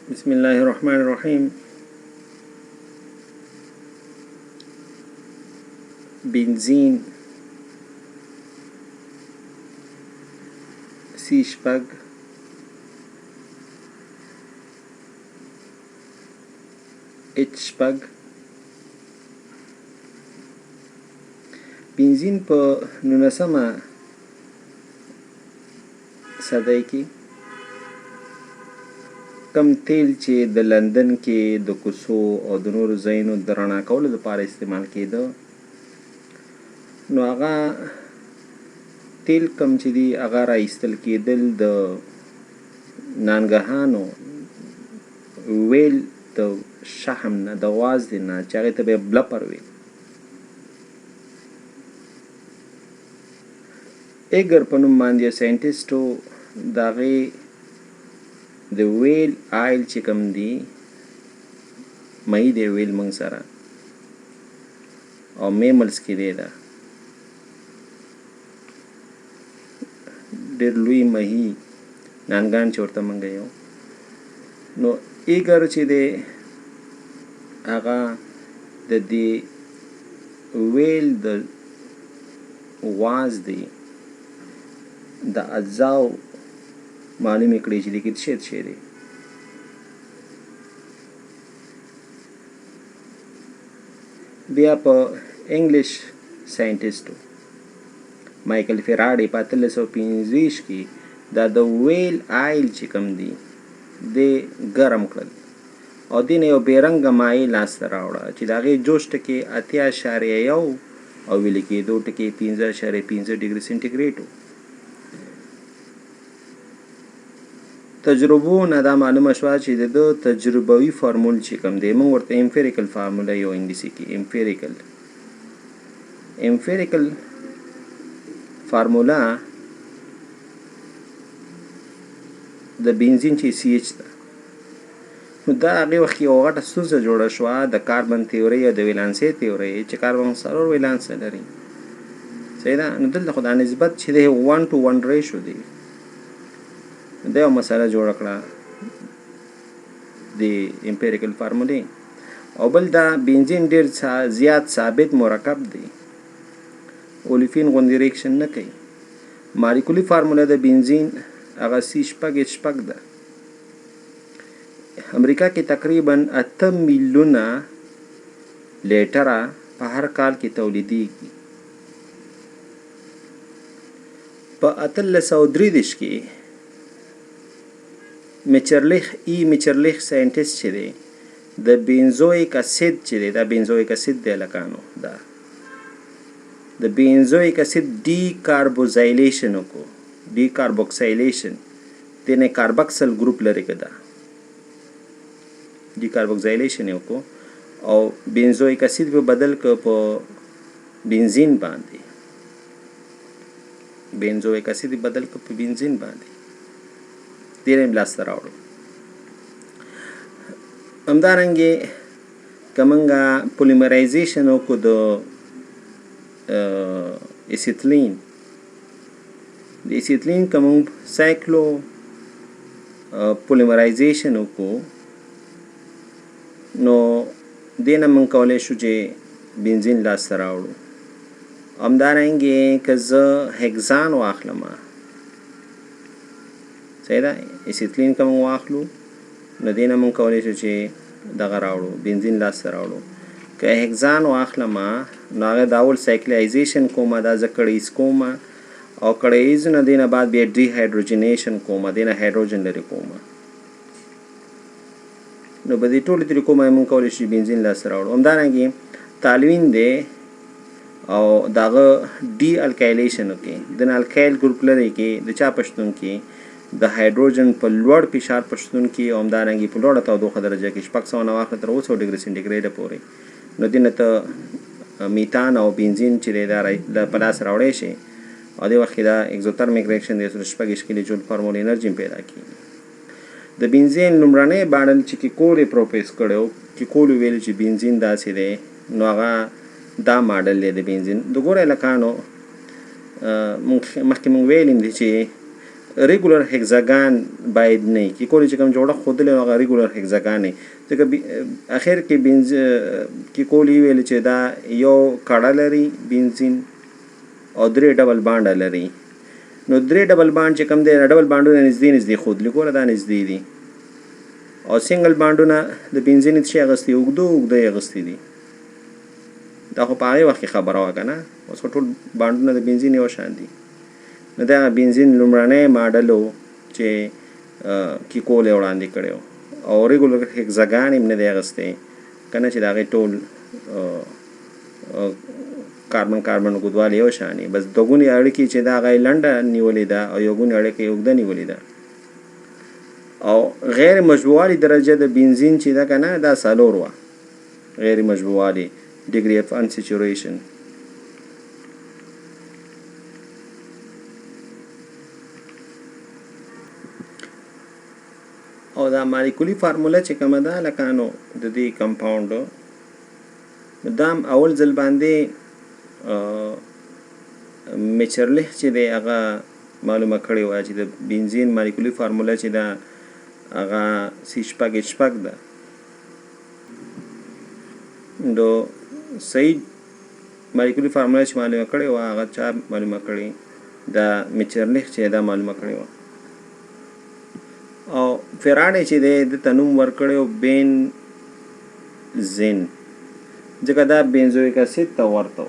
بسم الله الرحمن الرحیم. بنزین سی شپږ اچ شپږ. بنزین په 19مه صدۍ کې کم تیل چې د لندن کې د کوڅو او د نورو ځایونو د رڼا کولو لپاره استعمال کېده، نو هغه تیل کم چې دي هغه را ایستل کېدل د نانګهانو ویل د شحم نه، د واز دی نه، چې هغې ته به یې بلپر ویل. ایګر په نوم باندې یو ساینټسټ و، د هغې د ویل آیل چې کوم دی مهي دی ویل موږ سره او میملز کې دی ده ډېر لوی مهي نانګان چې ورته موږ یو. نو ایګر چې دی هغه د دې ویل د واز دی د اجزاو معلومې کړې چې د کې څه شی دی. بیا په انګلیش ساینټسټ مایکل فیراډي په 1825 کې دا د ویل آیل چې کوم دی د ګرم کړل او دې نه یو بېرنګه مایع لاسته راوړه چې د هغې جوش ټکې 8.1 او ویلې کېدو ټکې 15.5 ډګري سینټیګریډ و. تجربو نه دا معلومه شوه چې د تجربوي فارمول چې کوم دی موږ ورته امپیریکل فارموله یو انګلیسي کې امپیریکل فارموله د بنزین چې سی ایچ ده، نو دا هغې وخت یوه غټه ستونزه جوړه شوه د کاربن تیورۍ او د ویلانسۍ تیورۍ چې کاربن 4 ویلانسه لري. صحیح ده. نو دلته خو دا نسبت چې دی 1:1 ریشو دی، دا یو مسله جوړه کړه د امپیریکل فارمولې. او بل دا بنزین ډېر زیات ثابت مرکب دی، اولیفین غوندې ریکشن نه کوي. مالیکولي فارموله د بنزین هغه سی شپږ اچ شپږ ده. امریکا کې تقریبا 8 میلیونه لیټره په هر کال کې تولیدېږي. په 1833 کې میچرلیخ ساینټسټ چې دی د بینزویک اسید چې دی، دا بینزویک اسید دی لکانو، دا د بینزویک اسید ډي کاربوکسیلیشن وکړو، ډي کاربوکسیلیشن دې نه کاربکسل ګروپ لري که دا ډي کاربوکسیلیشن یې وکړو او بینزویک اسید په بدل که په بنزین باندې، بینزویک اسید بدل که په بنزین باندې دې نه لاسته راوړو. همدارنګې که موږ پولیمرایزیشن وکړو د اسیتلین، د اسیتلین که موږ سایکلو پولیمرایزیشن وکړو نو دې نه موږ کولی شو چې بنزین لاسته راوړو. همدارنګې که زه هیګزان واخلم، صحیح ده، اسیتلین که موږ واخلو نو دې نه موږ کولی شو چې دغه راوړو بنزین لاسته راوړو. که هیګزان واخلم نو هغه د اول سایکلایزیشن کومه، دا زه کړیز کومه او کړیز نه دې نه بعد بیا ډي هایډروجنیشن کومه، دې نه هایډروجن لرې کومه، نو په دې ټولو طریقو باندې موږ کولی شو بنزین لاسته راوړو. همدارنګې تالوین دی او د هغه ډي الکایلیشن وکړي، د نه الکایل ګروپ لرې کې د چا پشتون کې د هایډروجن په لوړ فشار پشتون کې او همدارنګې په لوړه تودوخه درجه کې 600 نه واخله تر 200 ډګري سینټیګریډه پورې، نو دې نه ته میتان او بنزین چې دی دا په لاس راوړی شي او دې وخت کې دا اکزوترمیک ریاکشن د 106 کیلو جول فارمول انرژي پیدا کېږي. د بنزین لومړنی باډل چې کیکول یې پروپوز کړی، کیکول ویل چې بنزین داسې دی، نو هغه دا ماډل دی د بنزین. د ګوره لکانو مخکې موږ ویلي دي چې ریګولر هگزاګان باید نه کی کولی چې کوم جوړه خود له هغه ریګولر هگزاګان نه ځکه اخر کې بنز کی کولی ویل چې دا یو کړه لري بنزین او درې ډبل باند لري نو درې ډبل باند چې کوم دی ډبل باندونه نږدې خود لیکول دا نږدې دي او سنگل باندونه د بنزین چې اغستی اوږده اغستی دي دا خو په هغه وخت خبره وکنه اوس ټول باندونه د بنزین یو شان دي نو دا بنزین لومړنی ماډل چې کی کول وړاندې کړو او ریګولر هگزاګان هم نه دی اغستی کنه چې دا غي ټول کاربن کوډوال یو شانی بس دغونی اړیکې چې دا غي لنډه نیولې ده او یوګونی اړیکې یوګده نیولې ده او غیر مشبوعالی درجه د بنزین چې دا کنه دا سالور وا غیر مشبوعالی degree of unsaturation او دا مالیکولی فارموله چې کومه ده لکه نو د دې کمپاوند دام اول ځل باندې میچرله چې دی هغه معلومه کړی و چې د بنزین مالیکولی فارموله چې دا هغه C6H5 ده نو صحیح مالیکولی فارموله چې معلومه کړی و هغه چا معلومه کړی دا میچرله چې دا معلومه کړی و او فراډې چې د تنوم ورکړیو بین زین ځکه دا بنزویک اسید ته ورته